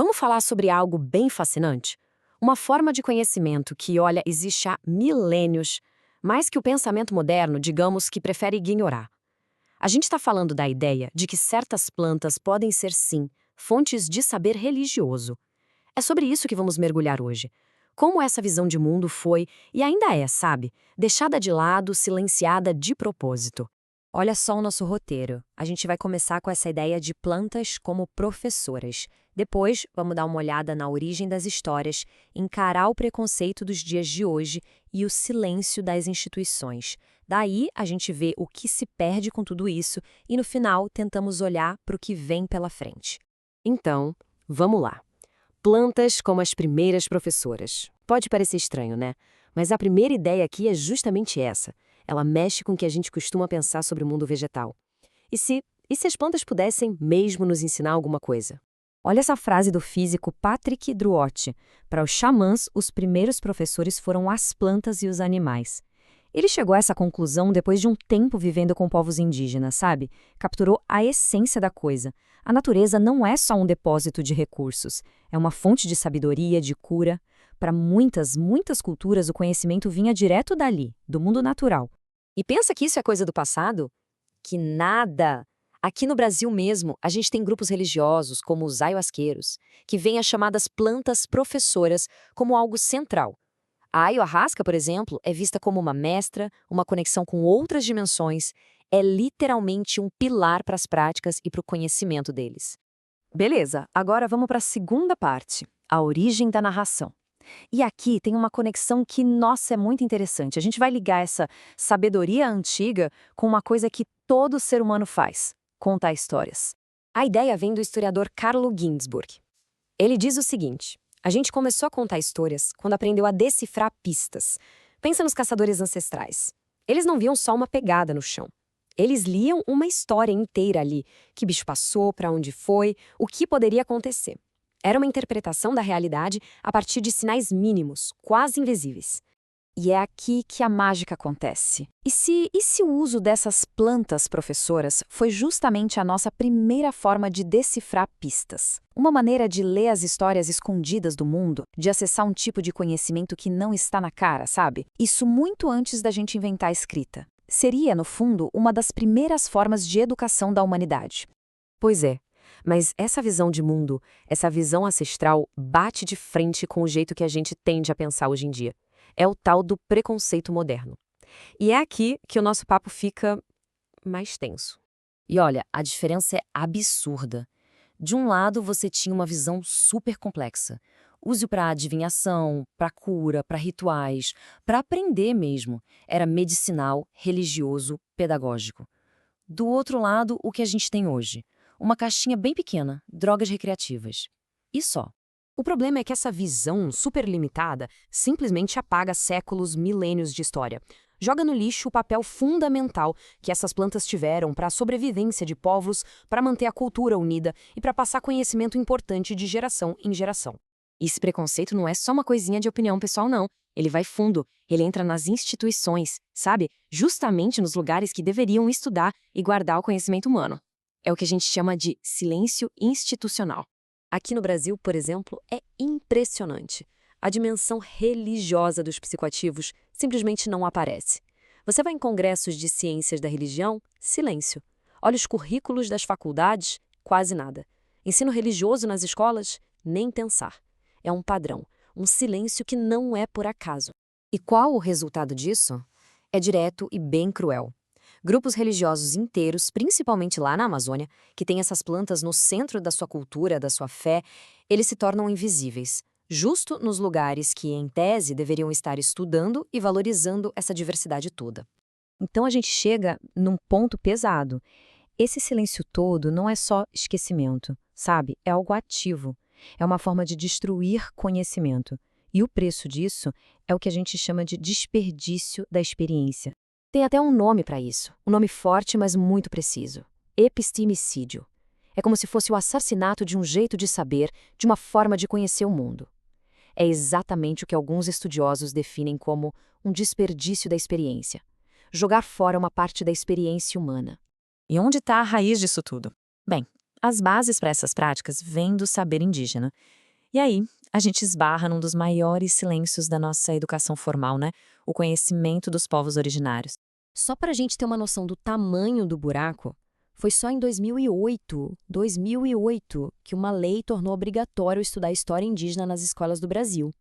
Vamos falar sobre algo bem fascinante? Uma forma de conhecimento que, olha, existe há milênios, mas que o pensamento moderno, digamos que prefere ignorar. A gente está falando da ideia de que certas plantas podem ser, sim, fontes de saber religioso. É sobre isso que vamos mergulhar hoje. Como essa visão de mundo foi, e ainda é, sabe, deixada de lado, silenciada de propósito. Olha só o nosso roteiro. A gente vai começar com essa ideia de plantas como professoras. Depois, vamos dar uma olhada na origem das histórias, encarar o preconceito dos dias de hoje e o silêncio das instituições. Daí, a gente vê o que se perde com tudo isso e, no final, tentamos olhar para o que vem pela frente. Então, vamos lá. Plantas como as primeiras professoras. Pode parecer estranho, né? Mas a primeira ideia aqui é justamente essa. Ela mexe com o que a gente costuma pensar sobre o mundo vegetal. E se as plantas pudessem mesmo nos ensinar alguma coisa? Olha essa frase do físico Patrick Druotti. Para os xamãs, os primeiros professores foram as plantas e os animais. Ele chegou a essa conclusão depois de um tempo vivendo com povos indígenas, sabe? Capturou a essência da coisa. A natureza não é só um depósito de recursos, é uma fonte de sabedoria, de cura. Para muitas, muitas culturas, o conhecimento vinha direto dali, do mundo natural. E pensa que isso é coisa do passado? Que nada! Aqui no Brasil mesmo, a gente tem grupos religiosos, como os ayahuasqueiros, que veem as chamadas plantas professoras como algo central. A ayahuasca, por exemplo, é vista como uma mestra, uma conexão com outras dimensões, é literalmente um pilar para as práticas e para o conhecimento deles. Beleza, agora vamos para a segunda parte, a origem da narração. E aqui tem uma conexão que, nossa, é muito interessante. A gente vai ligar essa sabedoria antiga com uma coisa que todo ser humano faz: contar histórias. A ideia vem do historiador Carlo Ginzburg. Ele diz o seguinte: a gente começou a contar histórias quando aprendeu a decifrar pistas. Pensa nos caçadores ancestrais. Eles não viam só uma pegada no chão. Eles liam uma história inteira ali. Que bicho passou, para onde foi, o que poderia acontecer. Era uma interpretação da realidade a partir de sinais mínimos, quase invisíveis. E é aqui que a mágica acontece. E se o uso dessas plantas professoras foi justamente a nossa primeira forma de decifrar pistas? Uma maneira de ler as histórias escondidas do mundo, de acessar um tipo de conhecimento que não está na cara, sabe? Isso muito antes da gente inventar a escrita. Seria, no fundo, uma das primeiras formas de educação da humanidade. Pois é. Mas essa visão de mundo, essa visão ancestral, bate de frente com o jeito que a gente tende a pensar hoje em dia. É o tal do preconceito moderno. E é aqui que o nosso papo fica mais tenso. E olha, a diferença é absurda. De um lado, você tinha uma visão super complexa. Use-o para adivinhação, para cura, para rituais, para aprender mesmo. Era medicinal, religioso, pedagógico. Do outro lado, o que a gente tem hoje? Uma caixinha bem pequena, drogas recreativas. E só. O problema é que essa visão super limitada simplesmente apaga séculos, milênios de história. Joga no lixo o papel fundamental que essas plantas tiveram para a sobrevivência de povos, para manter a cultura unida e para passar conhecimento importante de geração em geração. E esse preconceito não é só uma coisinha de opinião pessoal, não. Ele vai fundo, ele entra nas instituições, sabe? Justamente nos lugares que deveriam estudar e guardar o conhecimento humano. É o que a gente chama de silêncio institucional. Aqui no Brasil, por exemplo, é impressionante. A dimensão religiosa dos psicoativos simplesmente não aparece. Você vai em congressos de ciências da religião? Silêncio. Olha os currículos das faculdades? Quase nada. Ensino religioso nas escolas? Nem pensar. É um padrão, um silêncio que não é por acaso. E qual o resultado disso? É direto e bem cruel. Grupos religiosos inteiros, principalmente lá na Amazônia, que têm essas plantas no centro da sua cultura, da sua fé, eles se tornam invisíveis, justo nos lugares que, em tese, deveriam estar estudando e valorizando essa diversidade toda. Então a gente chega num ponto pesado. Esse silêncio todo não é só esquecimento, sabe? É algo ativo. É uma forma de destruir conhecimento. E o preço disso é o que a gente chama de desperdício da experiência. Tem até um nome para isso, um nome forte, mas muito preciso: epistemicídio. É como se fosse o assassinato de um jeito de saber, de uma forma de conhecer o mundo. É exatamente o que alguns estudiosos definem como um desperdício da experiência. Jogar fora uma parte da experiência humana. E onde está a raiz disso tudo? Bem, As bases para essas práticas vêm do saber indígena. E aí, a gente esbarra num dos maiores silêncios da nossa educação formal, né? O conhecimento dos povos originários. Só para a gente ter uma noção do tamanho do buraco, foi só em 2008, que uma lei tornou obrigatório estudar história indígena nas escolas do Brasil.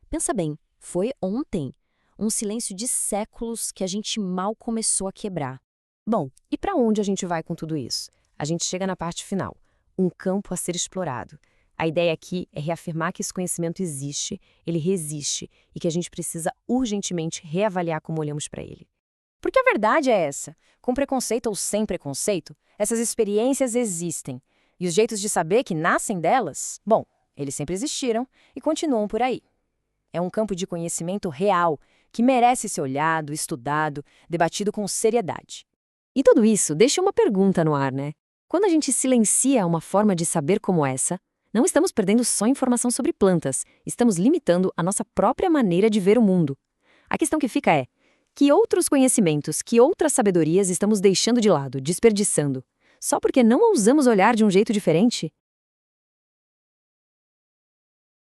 Pensa bem, foi ontem. Um silêncio de séculos que a gente mal começou a quebrar. Bom, e para onde a gente vai com tudo isso? A gente chega na parte final, um campo a ser explorado. A ideia aqui é reafirmar que esse conhecimento existe, ele resiste e que a gente precisa urgentemente reavaliar como olhamos para ele. Porque a verdade é essa, com preconceito ou sem preconceito, essas experiências existem. E os jeitos de saber que nascem delas, bom, eles sempre existiram e continuam por aí. É um campo de conhecimento real, que merece ser olhado, estudado, debatido com seriedade. E tudo isso deixa uma pergunta no ar, né? Quando a gente silencia uma forma de saber como essa, não estamos perdendo só informação sobre plantas, estamos limitando a nossa própria maneira de ver o mundo. A questão que fica é: que outros conhecimentos, que outras sabedorias estamos deixando de lado, desperdiçando, só porque não ousamos olhar de um jeito diferente?